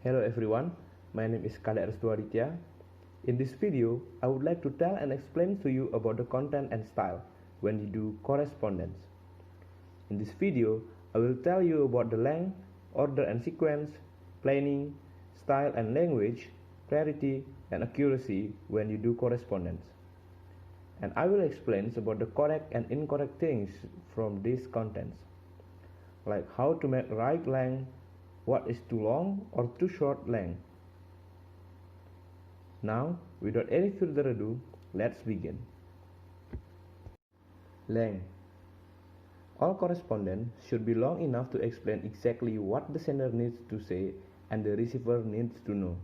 Hello everyone, my name is Kadek Restu Aditya. In this video, I would like to tell and explain to you about the content and style when you do correspondence. In this video, I will tell you about the length, order and sequence, planning, style and language, clarity and accuracy when you do correspondence. And I will explain about the correct and incorrect things from these contents, like how to make right length, what is too long or too short length. Now, without any further ado, let's begin. Length. All correspondence should be long enough to explain exactly what the sender needs to say and the receiver needs to know.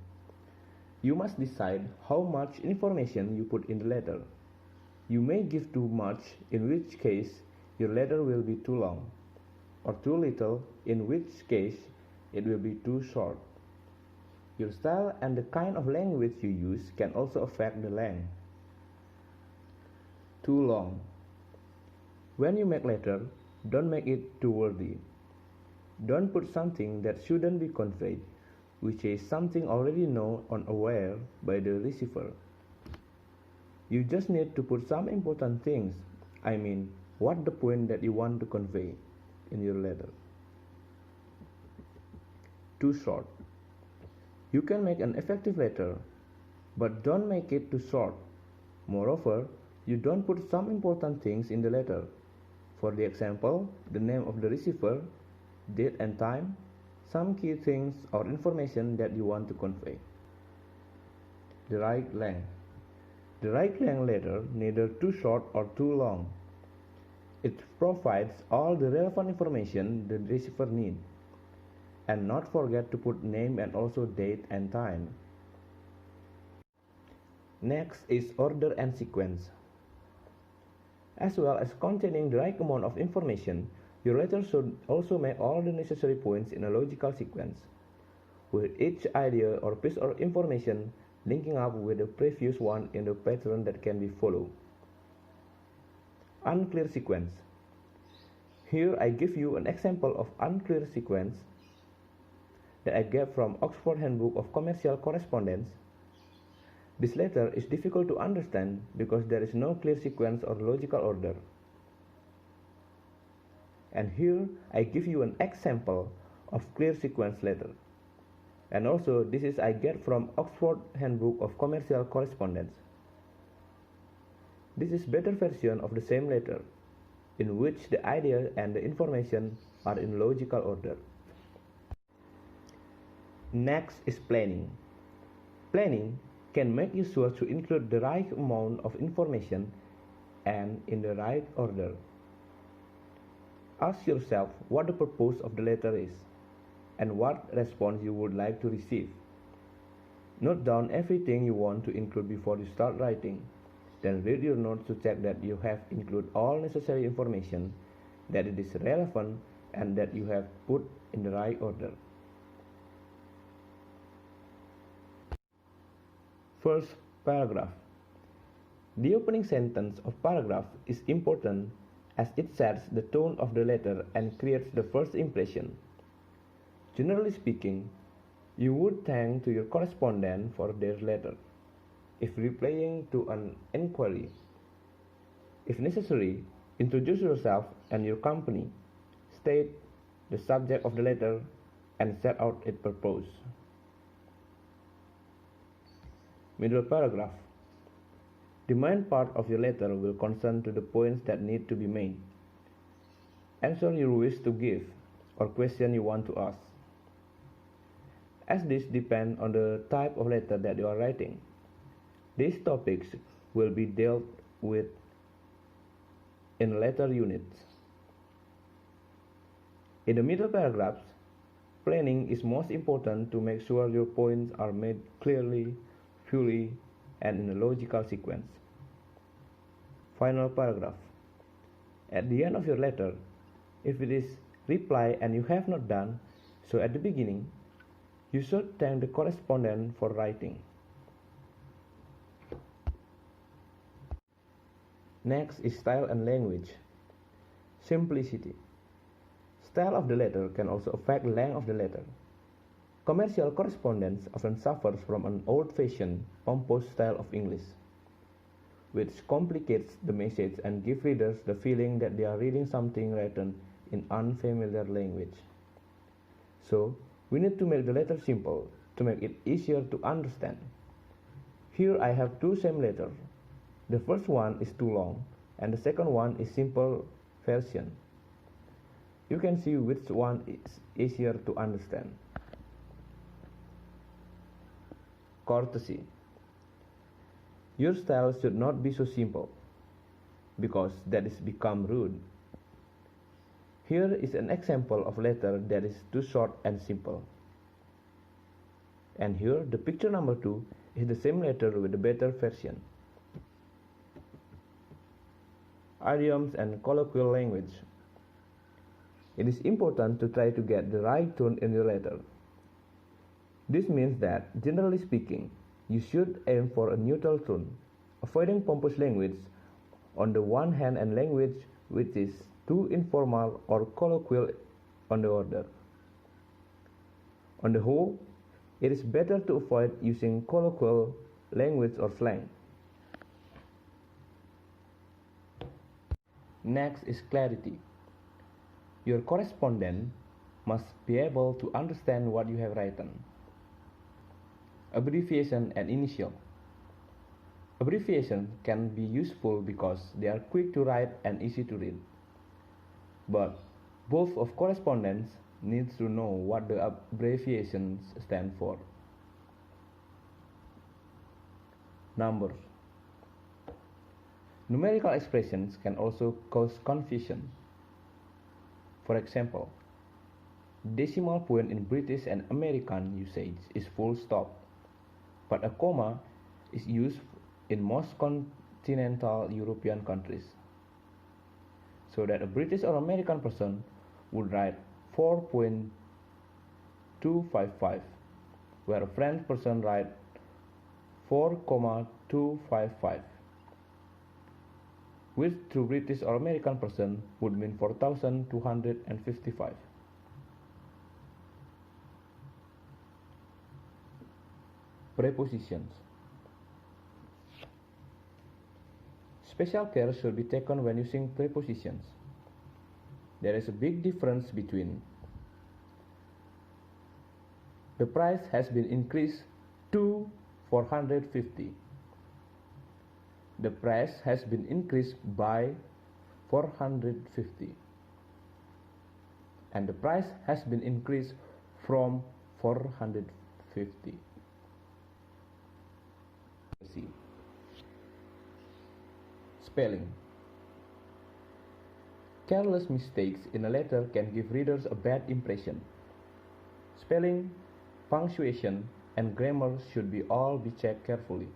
You must decide how much information you put in the letter. You may give too much, in which case your letter will be too long, or too little, in which case it will be too short. Your style and the kind of language you use can also affect the length. Too long. When you make letter, don't make it too wordy. Don't put something that shouldn't be conveyed, which is something already known or aware by the receiver. You just need to put some important things, what the point that you want to convey in your letter. Too short. You can make an effective letter, but don't make it too short. Moreover, you don't put some important things in the letter. For the example, the name of the receiver, date and time, some key things or information that you want to convey. The right length. The right length letter neither too short or too long. It provides all the relevant information the receiver needs. And not forget to put name and also date and time. Next is order and sequence. As well as containing the right amount of information, your letter should also make all the necessary points in a logical sequence, with each idea or piece of information linking up with the previous one in a pattern that can be followed. Unclear sequence. Here I give you an example of unclear sequence that I get from Oxford Handbook of Commercial Correspondence. This letter is difficult to understand because there is no clear sequence or logical order. And here I give you an example of clear sequence letter. And also this is I get from Oxford Handbook of Commercial Correspondence. This is better version of the same letter, in which the idea and the information are in logical order. Next is planning. Planning can make you sure to include the right amount of information and in the right order. Ask yourself what the purpose of the letter is and what response you would like to receive. Note down everything you want to include before you start writing. Then read your notes to check that you have included all necessary information, that it is relevant, and that you have put in the right order. First paragraph. The opening sentence of paragraph is important as it sets the tone of the letter and creates the first impression. Generally speaking, you would thank to your correspondent for their letter, if replying to an inquiry. If necessary, introduce yourself and your company, state the subject of the letter, and set out its purpose. Middle paragraph. The main part of your letter will concern to the points that need to be made. Answer you wish to give or question you want to ask. As this depends on the type of letter that you are writing, these topics will be dealt with in later units. In the middle paragraphs, planning is most important to make sure your points are made clearly, fully, and in a logical sequence. Final paragraph. At the end of your letter, if it is reply and you have not done so at the beginning, you should thank the correspondent for writing. Next is style and language. Simplicity. Style of the letter can also affect length of the letter. Commercial correspondence often suffers from an old-fashioned, pompous style of English, which complicates the message and gives readers the feeling that they are reading something written in unfamiliar language. So, we need to make the letter simple to make it easier to understand. Here I have two same letters. The first one is too long and the second one is simple version. You can see which one is easier to understand. Courtesy. Your style should not be so simple, because that is become rude. Here is an example of letter that is too short and simple. And here the picture number 2 is the same letter with a better version. Idioms and colloquial language. It is important to try to get the right tone in your letter. This means that, generally speaking, you should aim for a neutral tone, avoiding pompous language on the one hand and language which is too informal or colloquial on the other. On the whole, it is better to avoid using colloquial language or slang. Next is clarity. Your correspondent must be able to understand what you have written. Abbreviation and initial. Abbreviation can be useful because they are quick to write and easy to read. But both of correspondents needs to know what the abbreviations stand for. Numbers. Numerical expressions can also cause confusion. For example, decimal point in British and American usage is full stop, but a comma is used in most continental European countries, so that a British or American person would write 4.255, where a French person write 4,255, which to British or American person would mean 4,255. Prepositions. Special care should be taken when using prepositions. There is a big difference between the price has been increased to 450. The price has been increased by 450. And the price has been increased from 450. Spelling. Careless mistakes in a letter can give readers a bad impression. Spelling, punctuation, and grammar should all be checked carefully.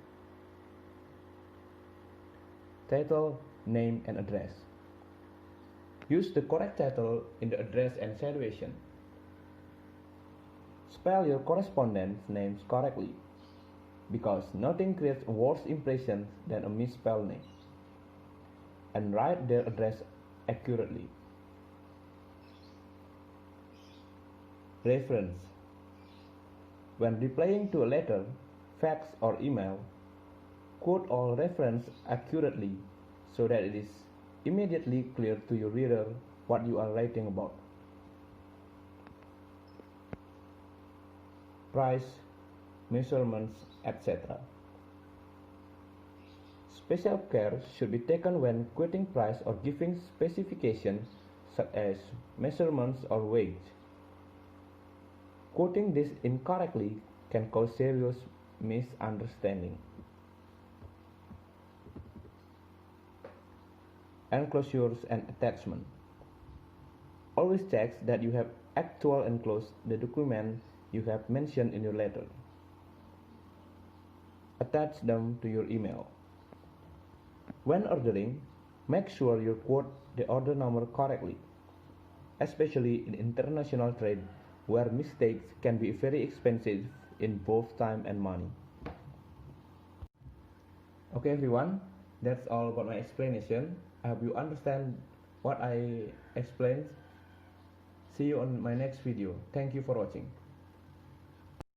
Title, name, and address. Use the correct title in the address and situation. Spell your correspondent's names correctly, because nothing creates a worse impression than a misspelled name. And write their address accurately. Reference. When replying to a letter, fax, or email, quote all reference accurately so that it is immediately clear to your reader what you are writing about. Price, measurements, etc. Special care should be taken when quoting price or giving specifications such as measurements or weight. Quoting this incorrectly can cause serious misunderstanding. Enclosures and attachment. Always check that you have actually enclosed the document you have mentioned in your letter. Attach them to your email. When ordering, make sure you quote the order number correctly, especially in international trade where mistakes can be very expensive in both time and money. Okay everyone, that's all about my explanation. I hope you understand what I explained. See you on my next video. Thank you for watching.